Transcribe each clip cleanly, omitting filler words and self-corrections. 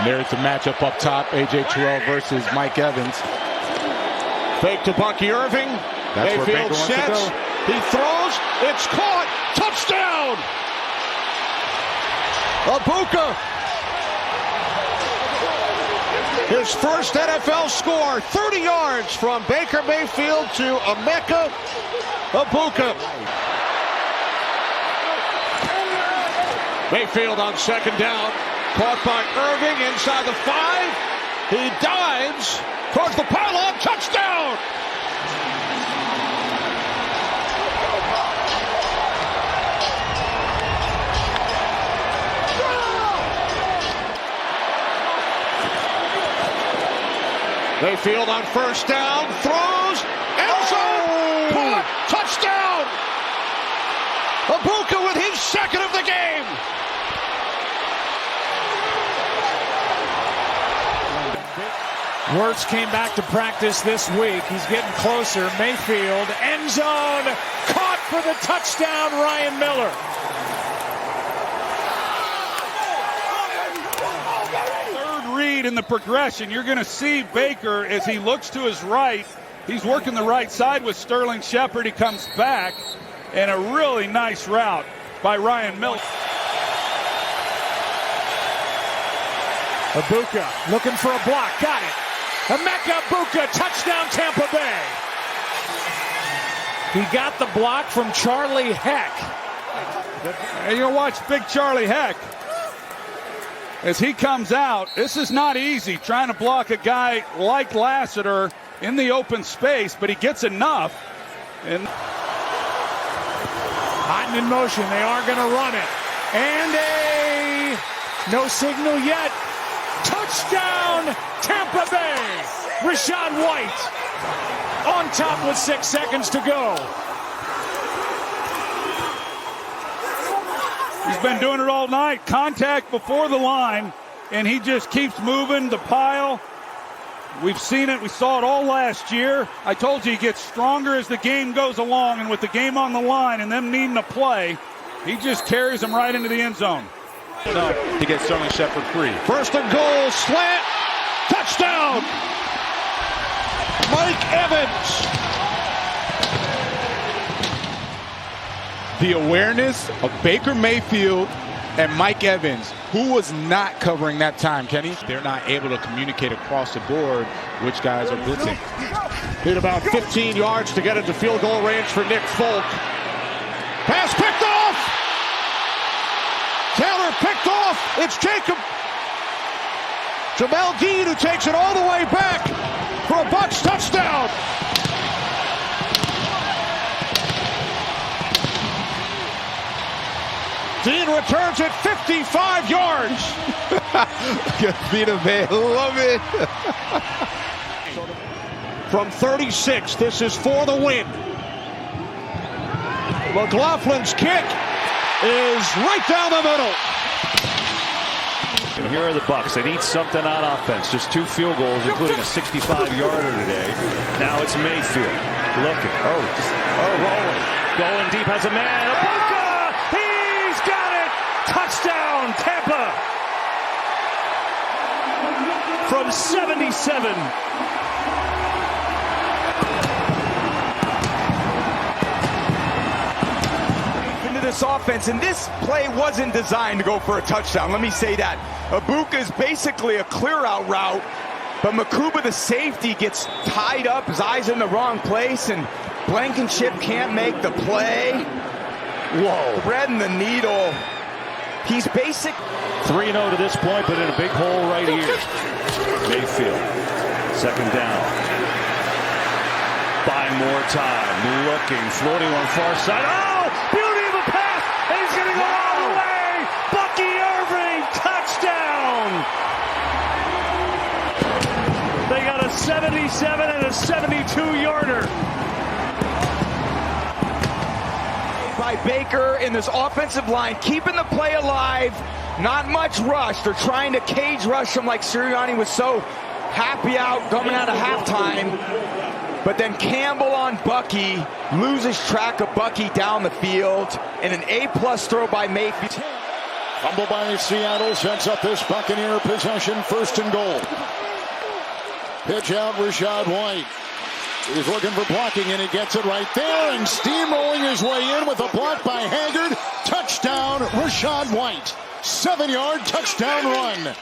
There's the matchup up top, A.J. Terrell versus Mike Evans. Fake to Bucky Irving. That's where Mayfield Baker wants to sets. go. He throws. It's caught. Touchdown. Abuka. His first NFL score. 30 yards from Baker Mayfield to Emeka Abuka. Mayfield on second down. Caught by Irving inside the 5. He dives towards the pylon. Touchdown! Mayfield on first down. Throws. End zone. Caught. Touchdown! Abuka with his second of the game. Wirtz came back to practice this week. He's getting closer. Mayfield, end zone, caught for the touchdown, Ryan Miller. Third read in the progression. You're going to see Baker as he looks to his right. He's working the right side with Sterling Shepard. He comes back, and a really nice route by Ryan Miller. Abuka looking for a block. Got it. Emeka Abuka, touchdown Tampa Bay. He got the block from Charlie Heck. And you'll watch big Charlie Heck as he comes out. This is not easy trying to block a guy like Lassiter in the open space, but he gets enough. And Hot and in motion. They are going to run it. And no signal yet. Touchdown, Tampa Bay. Rachaad White on top with 6 seconds to go. He's been doing it all night. Contact before the line, and he just keeps moving the pile. We've seen it. We saw it all last year. I told you he gets stronger as the game goes along, and with the game on the line and them needing to play, he just carries them right into the end zone. To get Sterling Shepard free. First and goal, slant, touchdown! Mike Evans. The awareness of Baker Mayfield and Mike Evans, who was not covering that time, Kenny. They're not able to communicate across the board which guys are blitzing. Need about 15 yards to get into field goal range for Nick Folk. Pass picked off! Taylor picked off. It's Jacob. Jamel Dean who takes it all the way back for a Bucs touchdown. Dean returns it 55 yards. Vita Bay, love it. From 36, this is for the win. McLaughlin's kick is right down the middle. And here are the Bucs. They need something on offense. Just 2 field goals, including a 65-yarder today. Now it's Mayfield looking. Rolling. Going deep, has a man. Abuka! He's got it! Touchdown, Tampa! From 77. This offense, and this play wasn't designed to go for a touchdown. Let me say that. Abuka is basically a clear-out route, but Makuba, the safety, gets tied up. His eyes in the wrong place, and Blankenship can't make the play. Whoa. Threading the needle. He's basic. 3-0 to this point, but in a big hole right here. Mayfield, second down. Buying more time. Looking, floating on far side. Oh! Beauty of a pass! And he's going to go all the way! Bucky Irving, touchdown! They got a 77 and a 72-yarder. By Baker in this offensive line, keeping the play alive. Not much rush. They're trying to cage rush him like Sirianni was so happy out coming out of halftime. But then Campbell on Bucky loses track of Bucky down the field, and an A+ throw by Mayfield. Fumble by Seattle sets up this Buccaneer possession, 1st and goal. Pitch out, Rachaad White. He's looking for blocking, and he gets it right there, and steamrolling his way in with a block by Haggard. Touchdown, Rachaad White. 7-yard touchdown run.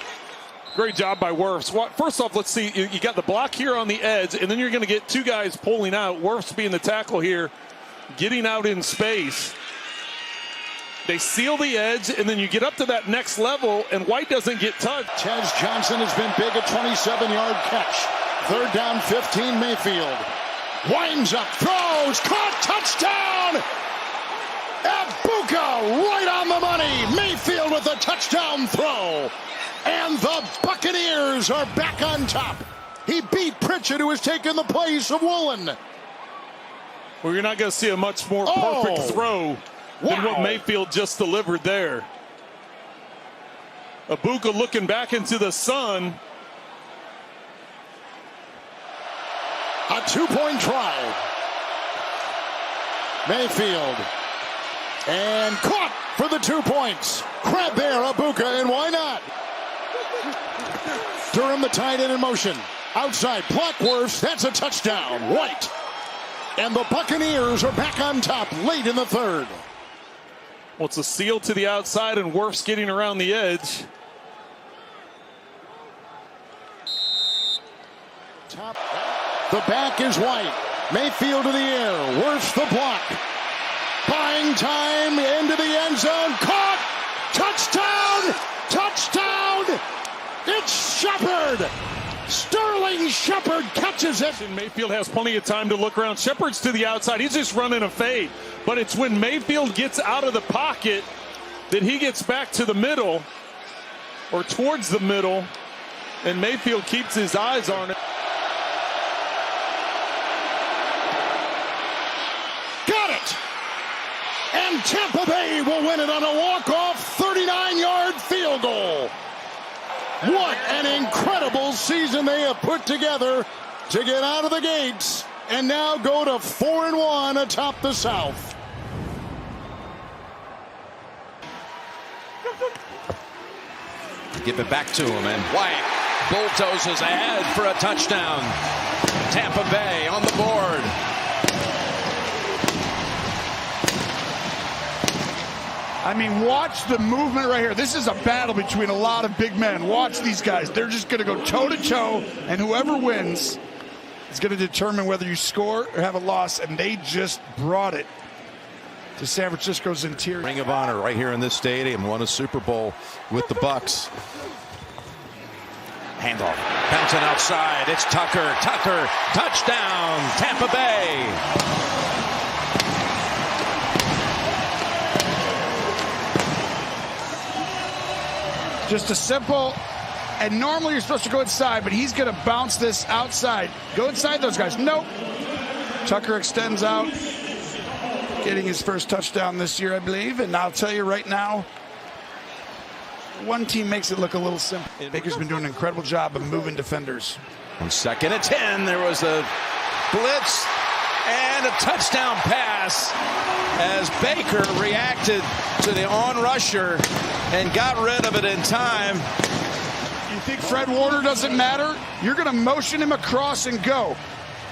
Great job by Wirfs. First off, let's see. You got the block here on the edge, and then you're going to get 2 guys pulling out. Wirfs being the tackle here, getting out in space. They seal the edge, and then you get up to that next level, and White doesn't get touched. Tez Johnson has been big, a 27-yard catch. 3rd down, 15, Mayfield. Winds up, throws, caught, touchdown! Bucca right on the money. Mayfield with a touchdown throw. And the Buccaneers are back on top. He beat Pritchett, who has taken the place of Woolen. Well, you're not going to see a much more perfect throw than what Mayfield just delivered there. Bucca looking back into the sun. A 2-point try. Mayfield. And caught for the 2 points. Grab there, Bucca, and why not? Durham, the tight end in motion. Outside, block Wirfs. That's a touchdown. White. And the Buccaneers are back on top late in the 3rd. Well, it's a seal to the outside, and Wirfs getting around the edge. Top. The back is White. Mayfield to the air. Wirfs the block. Buying time into the end zone. Caught. Touchdown. Touchdown. It's Shepard. Sterling Shepard catches it. And Mayfield has plenty of time to look around. Shepard's to the outside. He's just running a fade. But it's when Mayfield gets out of the pocket that he gets back to the middle or towards the middle, and Mayfield keeps his eyes on it. Got it. And Tampa Bay will win it on a walk-off 39-yard field goal. What an incredible season they have put together to get out of the gates and now go to 4-1 atop the South. Give it back to him, and White bulldozes ahead for a touchdown. Tampa Bay on the board. I mean, watch the movement right here. This is a battle between a lot of big men. Watch these guys. They're just going to go toe-to-toe, and whoever wins is going to determine whether you score or have a loss, and they just brought it to San Francisco's interior. Ring of Honor right here in this stadium. Won a Super Bowl with the Bucs. Handoff. Bouncing outside. It's Tucker. Tucker. Touchdown. Tampa Bay. Just a simple, and normally you're supposed to go inside, but he's going to bounce this outside. Go inside those guys. Nope. Tucker extends out, getting his first touchdown this year, I believe. And I'll tell you right now, one team makes it look a little simple. Baker's been doing an incredible job of moving defenders. On 2nd and 10, there was a blitz and a touchdown pass as Baker reacted to the on-rusher and got rid of it in time. You think Fred Warner doesn't matter? You're going to motion him across and go.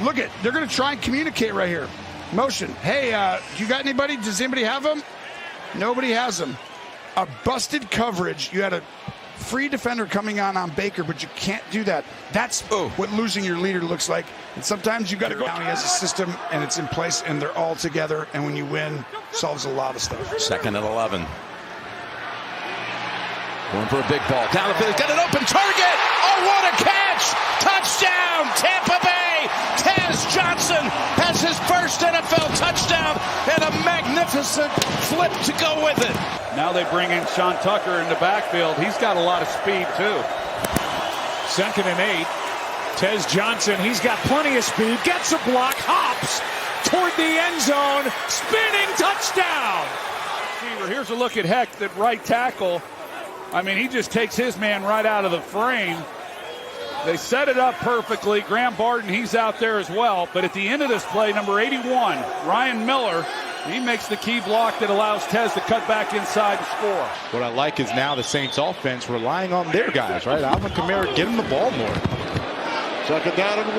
Look at, they're going to try and communicate right here. Motion. Hey, you got anybody? Does anybody have him? Nobody has him. A busted coverage. You had a free defender coming on Baker, but you can't do that. That's what losing your leader looks like. And sometimes you got to go. Now he has a system, and it's in place, and they're all together. And when you win, solves a lot of stuff. 2nd and 11. Going for a big ball. Down the field. He's got an open target. Oh, what a catch! Touchdown, Tampa Bay! Tez Johnson has his first NFL touchdown and a magnificent flip to go with it. Now they bring in Sean Tucker in the backfield. He's got a lot of speed, too. 2nd and 8. Tez Johnson, he's got plenty of speed. Gets a block, hops toward the end zone. Spinning touchdown. Here's a look at Heck at right tackle. I mean, he just takes his man right out of the frame. They set it up perfectly. Graham Barton, he's out there as well. But at the end of this play, number 81, Ryan Miller, He makes the key block that allows Tez to cut back inside and score. What I like is now the Saints offense relying on their guys, right? Alvin Kamara getting the ball more. Second down and 1.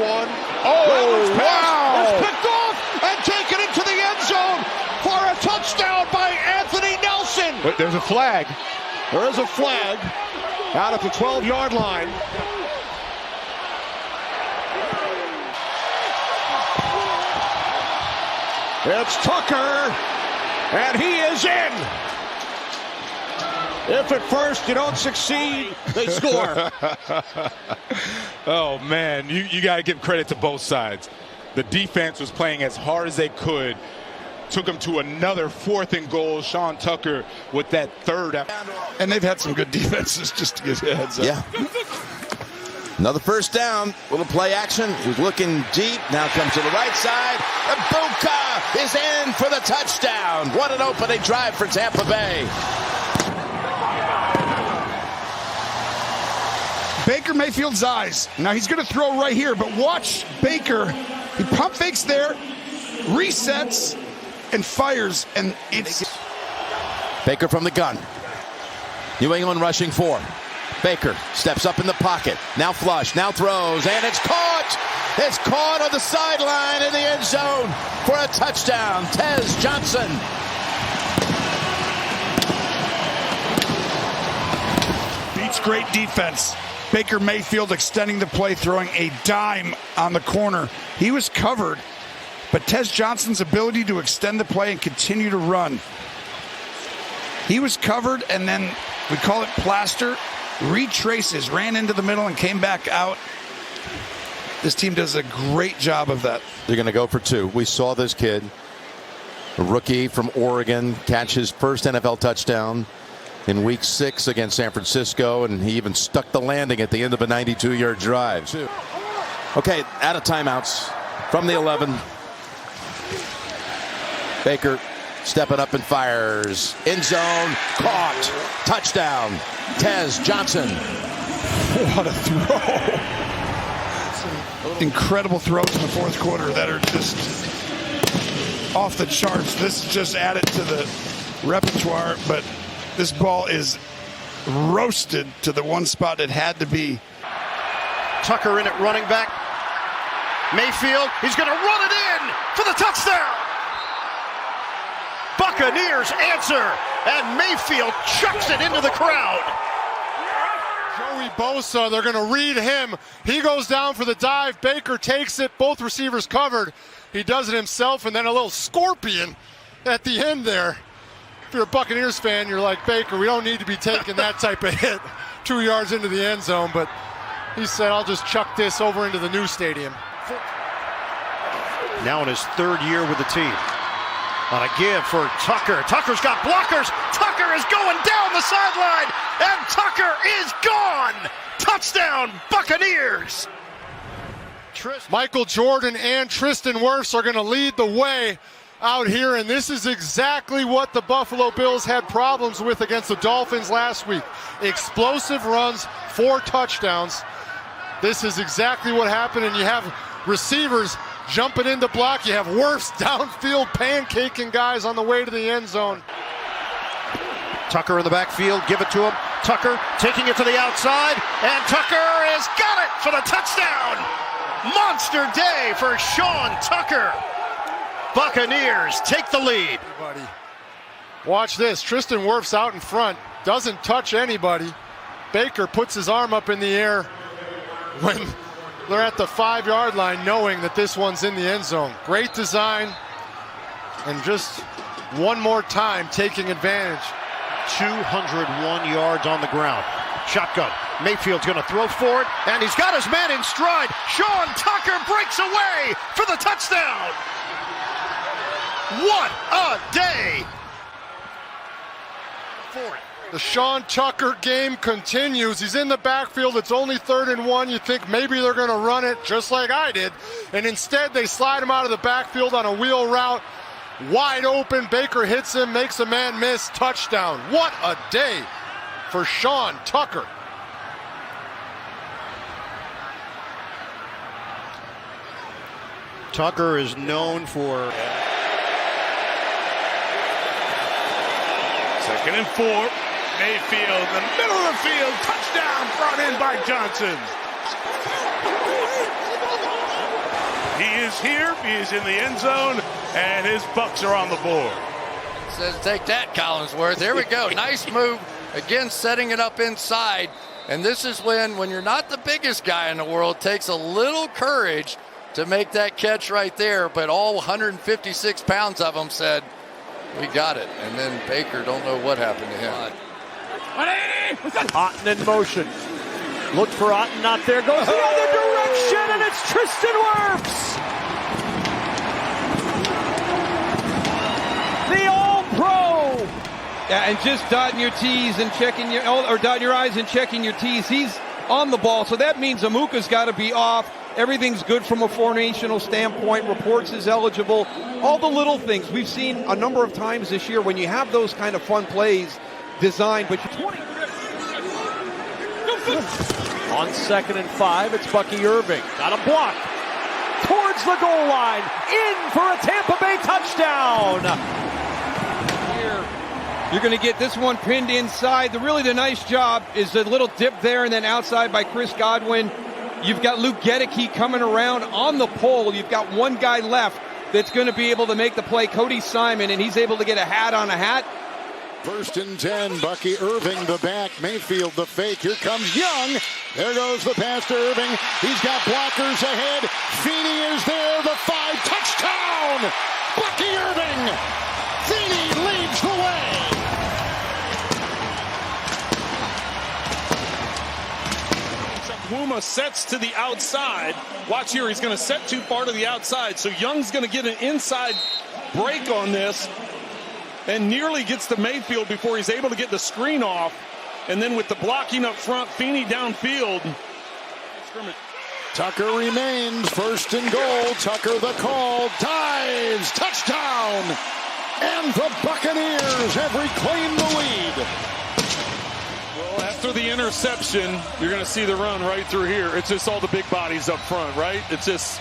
Oh, wow! It's picked off and taken into the end zone for a touchdown by Anthony Nelson. But there's a flag. There is a flag out at the 12-yard line. It's Tucker, and he is in. If at first you don't succeed, they score. Oh, man, you got to give credit to both sides. The defense was playing as hard as they could. Took them to another 4th and goal. Sean Tucker with that third. And they've had some good defenses, just to give you a heads up. Yeah. Another first down. Little play action. He's looking deep. Now comes to the right side. And Bucca is in for the touchdown. What an opening drive for Tampa Bay. Baker Mayfield's eyes. Now he's going to throw right here, but watch Baker. He pump fakes there, resets, and fires, and it's... Baker from the gun. New England rushing 4. Baker steps up in the pocket. Now flush, now throws, and it's caught! It's caught on the sideline in the end zone for a touchdown. Tez Johnson. Beats great defense. Baker Mayfield extending the play, throwing a dime on the corner. He was covered, but Tez Johnson's ability to extend the play and continue to run. He was covered, and then we call it plaster. Retraces, ran into the middle and came back out. This team does a great job of that. They're going to go for 2. We saw this kid, a rookie from Oregon, catch his first NFL touchdown in week 6 against San Francisco, and he even stuck the landing at the end of a 92-yard drive. Okay, out of timeouts from the 11. Baker stepping up and fires. End zone, caught. Touchdown. Tez Johnson. What a throw. Incredible throws in the 4th quarter that are just off the charts. This just added to the repertoire, but this ball is roasted to the one spot it had to be. Tucker in at running back. Mayfield, he's going to run it in for the touchdown. Buccaneers answer, and Mayfield chucks it into the crowd. Joey Bosa, they're going to read him. He goes down for the dive. Baker takes it. Both receivers covered. He does it himself, and then a little scorpion at the end there. If you're a Buccaneers fan, you're like, Baker, we don't need to be taking that type of hit 2 yards into the end zone, but he said, I'll just chuck this over into the new stadium. Now in his 3rd year with the team. On a give for Tucker. Tucker's got blockers. Tucker is going down the sideline, and Tucker is gone. Touchdown, Buccaneers. Michael Jordan and Tristan Wirfs are going to lead the way out here, and this is exactly what the Buffalo Bills had problems with against the Dolphins last week. Explosive runs, 4 touchdowns. This is exactly what happened, and you have receivers jumping into block. You have Wirfs downfield pancaking guys on the way to the end zone. Tucker in the backfield, give it to him. Tucker taking it to the outside, and Tucker has got it for the touchdown. Monster day for Sean Tucker. Buccaneers take the lead. Watch this. Tristan Wirfs out in front, doesn't touch anybody. Baker puts his arm up in the air when they're at the 5-yard line, knowing that this one's in the end zone. Great design, and just one more time taking advantage. 201 yards on the ground. Shotgun. Mayfield's going to throw for it, and he's got his man in stride. Sean Tucker breaks away for the touchdown. What a day for it. The Sean Tucker game continues. He's in the backfield. It's only 3rd and 1. You think maybe they're going to run it just like I did. And instead, they slide him out of the backfield on a wheel route. Wide open. Baker hits him, makes a man miss. Touchdown. What a day for Sean Tucker. Tucker is known for 2nd and 4. Mayfield in the middle of the field. Touchdown brought in by Johnson. He is here. He is in the end zone. And his Bucs are on the board. Says take that, Collinsworth. There we go. Nice move. Again, setting it up inside. And this is when you're not the biggest guy in the world, it takes a little courage to make that catch right there. But all 156 pounds of them said, we got it. And then Baker, don't know what happened to him. Otten in motion. Looked for Otten, not there. Goes the other direction, and it's Tristan Wirfs. The All-Pro. Yeah, and just dotting your T's and checking or dotting your I's and checking your T's. He's on the ball, so that means Amuka's got to be off. Everything's good from a formational standpoint. Reports is eligible. All the little things we've seen a number of times this year when you have those kind of fun plays designed. But on 2nd and 5, it's Bucky Irving. Got a block. Towards the goal line. In for a Tampa Bay touchdown. You're going to get this one pinned inside. The nice job is the little dip there and then outside by Chris Godwin. You've got Luke Gedeke coming around on the pole. You've got one guy left that's going to be able to make the play, Cody Simon, and he's able to get a hat on a hat. 1st and 10, Bucky Irving the back, Mayfield the fake. Here comes Young. There goes the pass to Irving. He's got blockers ahead. Feeney is there, the 5, touchdown! Bucky Irving! Feeney leads the way! Wuma sets to the outside. Watch here, he's going to set too far to the outside, so Young's going to get an inside break on this and nearly gets to Mayfield before he's able to get the screen off. And then with the blocking up front, Feeney downfield. Tucker remains, 1st and goal. Tucker the call, dives, touchdown! And the Buccaneers have reclaimed the lead. Well, after the interception, you're going to see the run right through here. It's just all the big bodies up front, right? It's just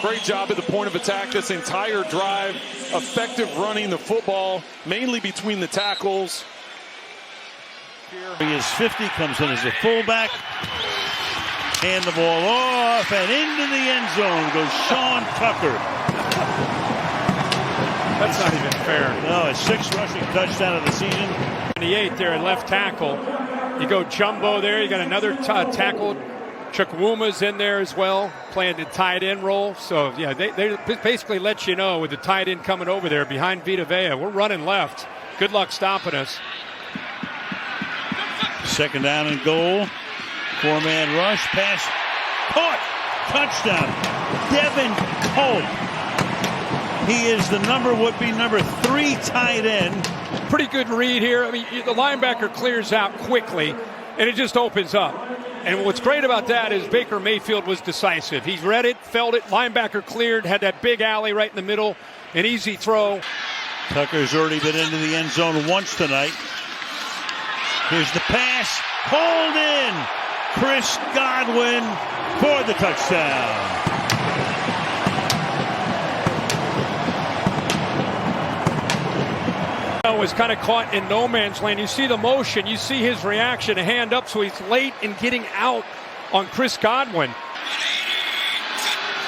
great job at the point of attack this entire drive. Effective running the football, mainly between the tackles. He is 50, comes in as a fullback. Hand the ball off, and into the end zone goes Sean Tucker. That's not even fair. No, his 6th rushing touchdown of the season. 28 there at left tackle. You go jumbo there. You got another tackle. Chukwuma's in there as well, playing the tight end role. So, yeah, they basically let you know with the tight end coming over there behind Vita Vea. We're running left. Good luck stopping us. 2nd down and goal. 4-man rush. Pass. Caught. Touchdown. Devin Cope. He is the number 3 tight end. Pretty good read here. I mean, the linebacker clears out quickly, and it just opens up. And what's great about that is Baker Mayfield was decisive. He read it, felt it, linebacker cleared, had that big alley right in the middle, an easy throw. Tucker's already been into the end zone once tonight. Here's the pass, pulled in. Chris Godwin for the touchdown. Was kind of caught in no man's land. You see the motion, you see his reaction, a hand up, so he's late in getting out on Chris Godwin.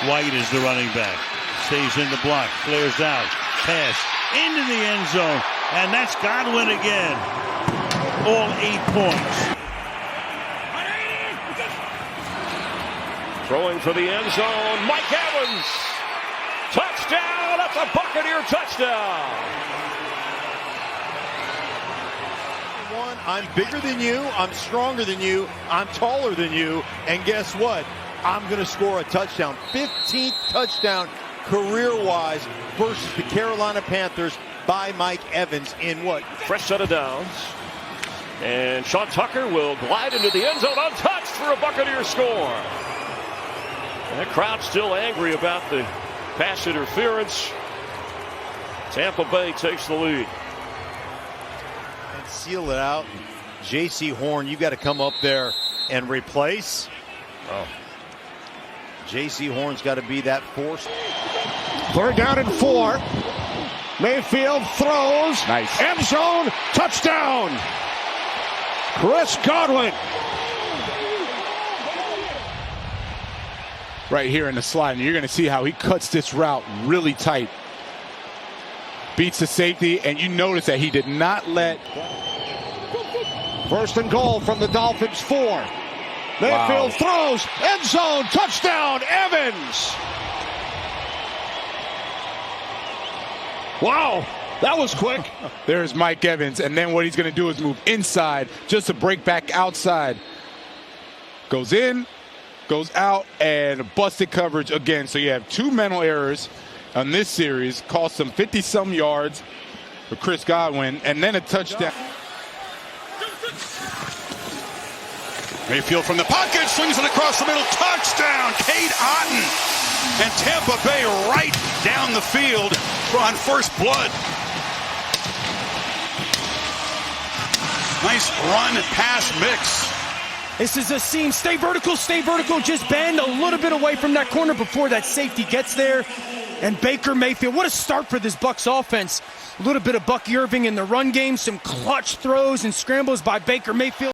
White is the running back. Stays in the block, clears out, pass into the end zone, and that's Godwin again. All 8 points. Throwing for the end zone, Mike Evans. Touchdown, that's a Buccaneer touchdown. I'm bigger than you, I'm stronger than you, I'm taller than you, and guess what? I'm going to score a touchdown. 15th touchdown career-wise versus the Carolina Panthers by Mike Evans in what? Fresh set of downs. And Sean Tucker will glide into the end zone untouched for a Buccaneer score. And the crowd still angry about the pass interference. Tampa Bay takes the lead. Seal it out. J.C. Horn, you got to come up there and replace. Oh. J.C. Horn's got to be that force. 3rd down and 4. Mayfield throws. Nice. End zone. Touchdown. Chris Godwin. Right here in the slide, and you're going to see how he cuts this route really tight. Beats the safety, and you notice that he did not let. First and goal from the Dolphins 4. Mayfield throws. End zone. Touchdown. Evans. Wow, that was quick. There's Mike Evans, and then what he's going to do is move inside just to break back outside. Goes in, goes out, and busted coverage again. So you have 2 mental errors on this series, cost him 50-some yards for Chris Godwin, and then a touchdown. Mayfield from the pocket, swings it across the middle, touchdown, Cade Otton. And Tampa Bay right down the field on first blood. Nice run pass mix. This is a seam. Stay vertical, just bend a little bit away from that corner before that safety gets there. And Baker Mayfield, what a start for this Bucs offense. A little bit of Bucky Irving in the run game, some clutch throws and scrambles by Baker Mayfield.